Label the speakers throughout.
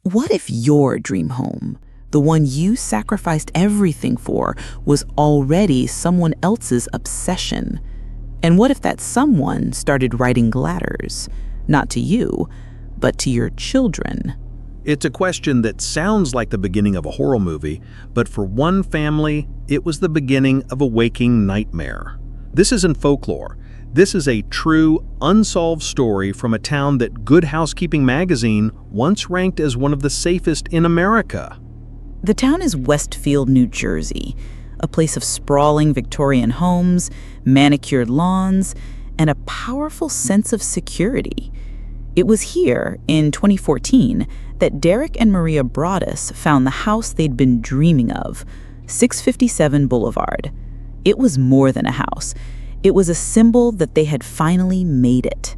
Speaker 1: What if your dream home, the one you sacrificed everything for, was already someone else's obsession? And what if that someone started writing letters, not to you, but to your children?
Speaker 2: It's a question that sounds like the beginning of a horror movie, but for one family, it was the beginning of a waking nightmare. This isn't folklore. This is a true, unsolved story from a town that Good Housekeeping magazine once ranked as one of the safest in America.
Speaker 1: The town is Westfield, New Jersey, a place of sprawling Victorian homes, manicured lawns, and a powerful sense of security. It was here, in 2014, that Derek and Maria Broaddus found the house they'd been dreaming of, 657 Boulevard. It was more than a house. It was a symbol that they had finally made it.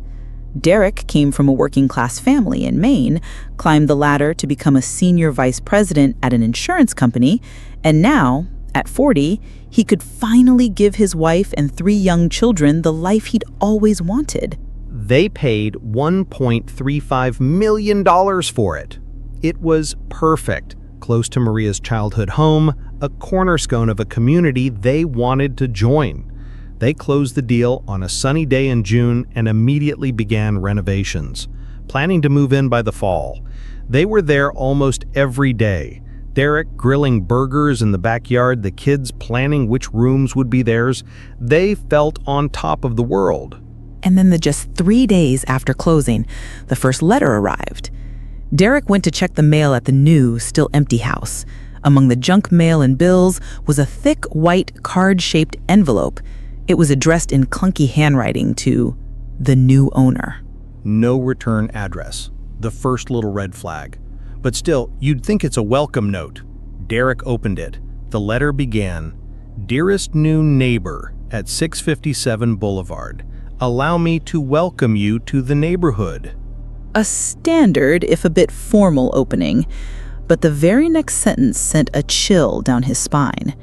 Speaker 1: Derek came from a working-class family in Maine, climbed the ladder to become a senior vice president at an insurance company, and now, at 40, he could finally give his wife and 3 young children the life he'd always wanted.
Speaker 3: They paid $1.35 million for it. It was perfect, close to Maria's childhood home, a cornerstone of a community they wanted to join. They closed the deal on a sunny day in June and immediately began renovations, planning to move in by the fall. They were there almost every day. Derek grilling burgers in the backyard, the kids planning which rooms would be theirs. They felt on top of the world.
Speaker 1: And then just 3 days after closing, the first letter arrived. Derek went to check the mail at the new, still empty house. Among the junk mail and bills was a thick, white, card-shaped envelope. It was addressed in clunky handwriting to the new owner.
Speaker 2: No return address. The first little red flag. But still, you'd think it's a welcome note. Derek opened it. The letter began, "Dearest new neighbor at 657 Boulevard. Allow me to welcome you to the neighborhood."
Speaker 1: A standard, if a bit formal opening, but the very next sentence sent a chill down his spine.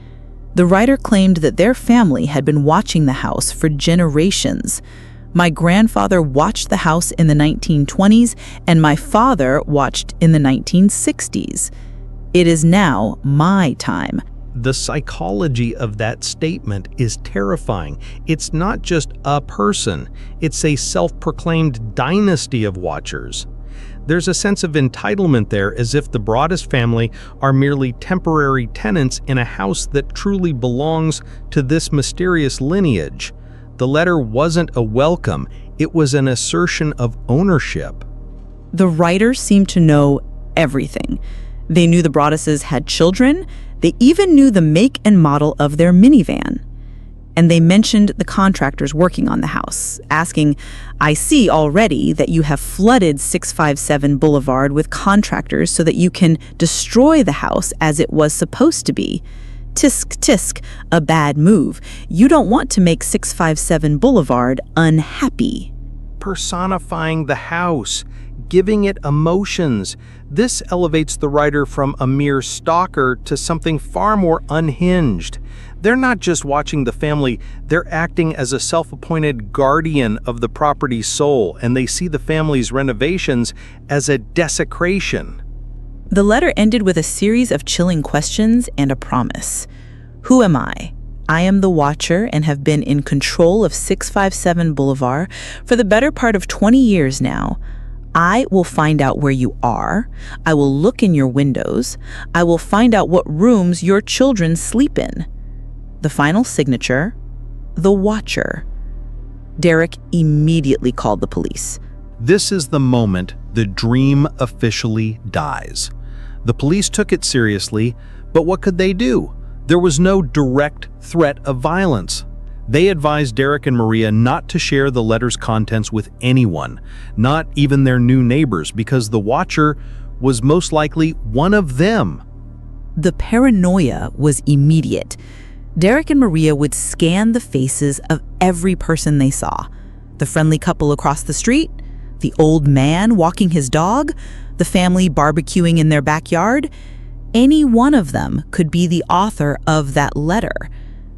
Speaker 1: The writer claimed that their family had been watching the house for generations. "My grandfather watched the house in the 1920s, and my father watched in the 1960s. It is now my time."
Speaker 3: The psychology of that statement is terrifying. It's not just a person, it's a self-proclaimed dynasty of watchers. There's a sense of entitlement there, as if the Broaddus family are merely temporary tenants in a house that truly belongs to this mysterious lineage. The letter wasn't a welcome, it was an assertion of ownership.
Speaker 1: The writer seemed to know everything. They knew the Broadduses had children. They even knew the make and model of their minivan. And they mentioned the contractors working on the house, asking, "I see already that you have flooded 657 Boulevard with contractors so that you can destroy the house as it was supposed to be. Tisk, tisk, a bad move. You don't want to make 657 Boulevard unhappy."
Speaker 3: Personifying the house, giving it emotions. This elevates the writer from a mere stalker to something far more unhinged. They're not just watching the family, they're acting as a self-appointed guardian of the property's soul, and they see the family's renovations as a desecration.
Speaker 1: The letter ended with a series of chilling questions and a promise. "Who am I? I am the watcher and have been in control of 657 Boulevard for the better part of 20 years now. I will find out where you are. I will look in your windows. I will find out what rooms your children sleep in." The final signature, the watcher. Derek immediately called the police.
Speaker 2: This is the moment the dream officially dies. The police took it seriously, but what could they do? There was no direct threat of violence. They advised Derek and Maria not to share the letter's contents with anyone, not even their new neighbors, because the watcher was most likely one of them.
Speaker 1: The paranoia was immediate. Derek and Maria would scan the faces of every person they saw. The friendly couple across the street, the old man walking his dog, the family barbecuing in their backyard. Any one of them could be the author of that letter.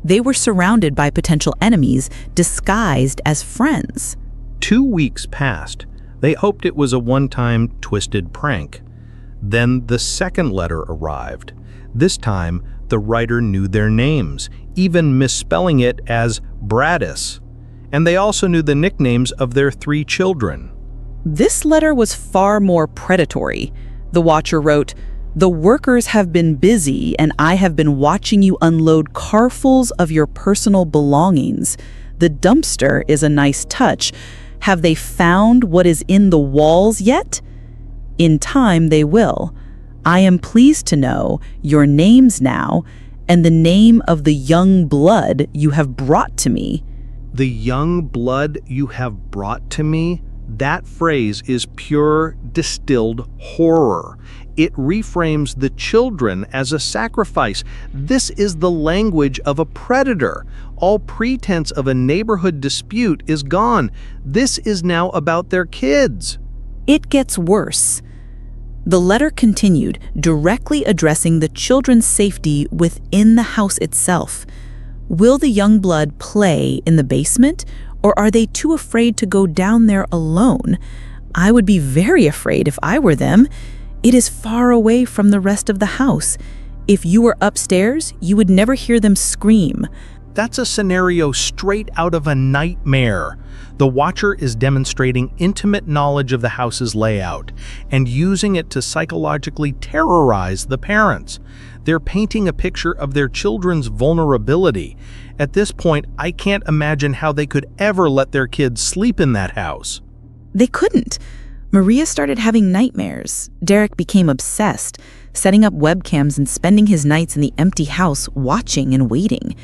Speaker 1: They were surrounded by potential enemies disguised as friends.
Speaker 2: 2 weeks passed. They hoped it was a one-time twisted prank. Then the second letter arrived. This time, the writer knew their names, even misspelling it as Broaddus. And they also knew the nicknames of their 3 children.
Speaker 1: This letter was far more predatory. The watcher wrote, "The workers have been busy, and I have been watching you unload carfuls of your personal belongings. The dumpster is a nice touch. Have they found what is in the walls yet? In time they will. I am pleased to know your names now, and the name of the young blood you have brought to me."
Speaker 2: The young blood you have brought to me? That phrase is pure, distilled horror. It reframes the children as a sacrifice. This is the language of a predator. All pretense of a neighborhood dispute is gone. This is now about their kids.
Speaker 1: It gets worse. The letter continued, directly addressing the children's safety within the house itself. Will the young blood play in the basement, or are they too afraid to go down there alone? I would be very afraid if I were them. It is far away from the rest of the house. If you were upstairs, you would never hear them scream.
Speaker 2: That's a scenario straight out of a nightmare. The watcher is demonstrating intimate knowledge of the house's layout and using it to psychologically terrorize the parents. They're painting a picture of their children's vulnerability. At this point, I can't imagine how they could ever let their kids sleep in that house.
Speaker 1: They couldn't. Maria started having nightmares. Derek became obsessed, setting up webcams and spending his nights in the empty house watching and waiting.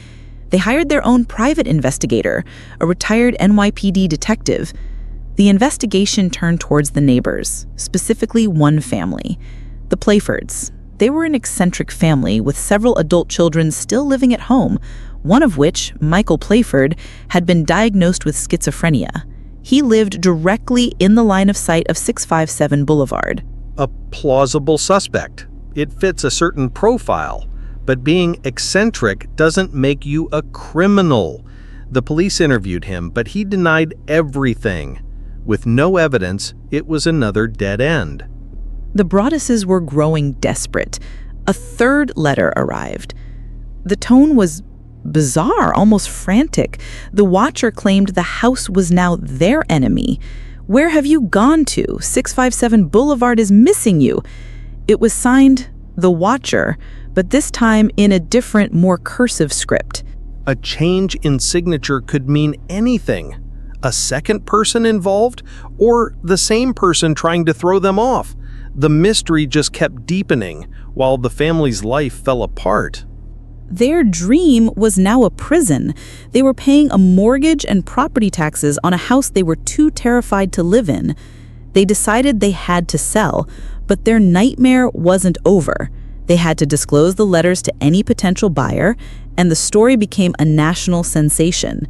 Speaker 1: They hired their own private investigator, a retired NYPD detective. The investigation turned towards the neighbors, specifically one family, the Playfords. They were an eccentric family with several adult children still living at home, one of which, Michael Playford, had been diagnosed with schizophrenia. He lived directly in the line of sight of 657 Boulevard.
Speaker 2: A plausible suspect. It fits a certain profile. But being eccentric doesn't make you a criminal. The police interviewed him, but he denied everything. With no evidence, it was another dead end.
Speaker 1: The Broadduses were growing desperate. A third letter arrived. The tone was bizarre, almost frantic. The watcher claimed the house was now their enemy. "Where have you gone to? 657 Boulevard is missing you." It was signed The Watcher, but this time in a different, more cursive script.
Speaker 2: A change in signature could mean anything. A second person involved, or the same person trying to throw them off. The mystery just kept deepening while the family's life fell apart.
Speaker 1: Their dream was now a prison. They were paying a mortgage and property taxes on a house they were too terrified to live in. They decided they had to sell, but their nightmare wasn't over. They had to disclose the letters to any potential buyer, and the story became a national sensation.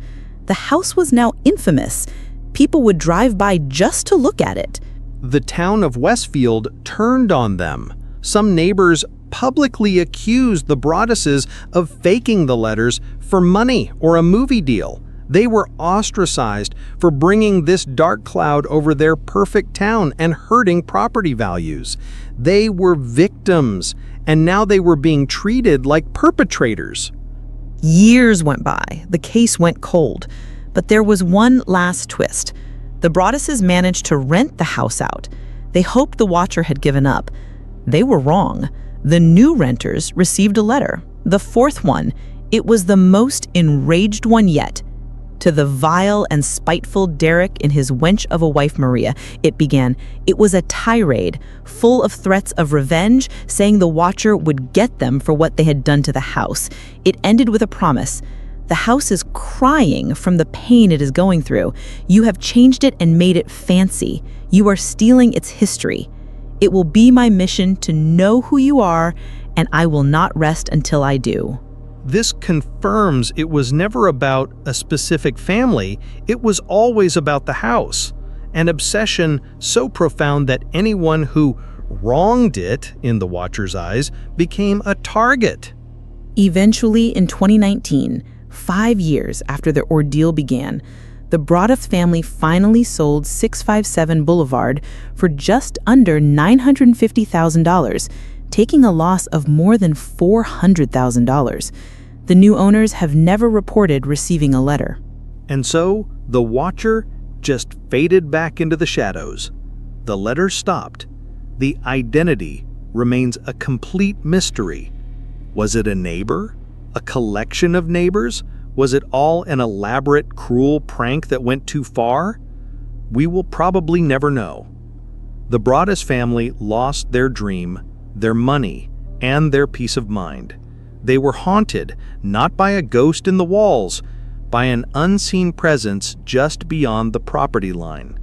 Speaker 1: The house was now infamous. People would drive by just to look at it.
Speaker 2: The town of Westfield turned on them. Some neighbors publicly accused the Broadduses of faking the letters for money or a movie deal. They were ostracized for bringing this dark cloud over their perfect town and hurting property values. They were victims, and now they were being treated like perpetrators.
Speaker 1: Years went by. The case went cold. But there was one last twist. The Broadduses managed to rent the house out. They hoped the watcher had given up. They were wrong. The new renters received a letter. The fourth one, it was the most enraged one yet. To the vile and spiteful Derek and his wench of a wife Maria, it began. It was a tirade, full of threats of revenge, saying the watcher would get them for what they had done to the house. It ended with a promise. The house is crying from the pain it is going through. You have changed it and made it fancy. You are stealing its history. It will be my mission to know who you are, and I will not rest until I do.
Speaker 2: This confirms it was never about a specific family, it was always about the house. An obsession so profound that anyone who wronged it, in the watcher's eyes, became a target.
Speaker 1: Eventually, in 2019, 5 years after the ordeal began, the Broaddus family finally sold 657 Boulevard for just under $950,000, taking a loss of more than $400,000. The new owners have never reported receiving a letter.
Speaker 2: And so, the watcher just faded back into the shadows. The letter stopped. The identity remains a complete mystery. Was it a neighbor? A collection of neighbors? Was it all an elaborate, cruel prank that went too far? We will probably never know. The Broaddus family lost their dream, their money, and their peace of mind. They were haunted, not by a ghost in the walls, by an unseen presence just beyond the property line.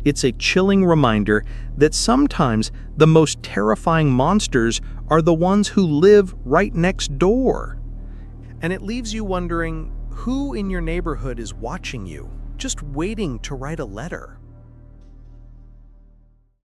Speaker 2: It's a chilling reminder that sometimes the most terrifying monsters are the ones who live right next door. And it leaves you wondering, who in your neighborhood is watching you, just waiting to write a letter?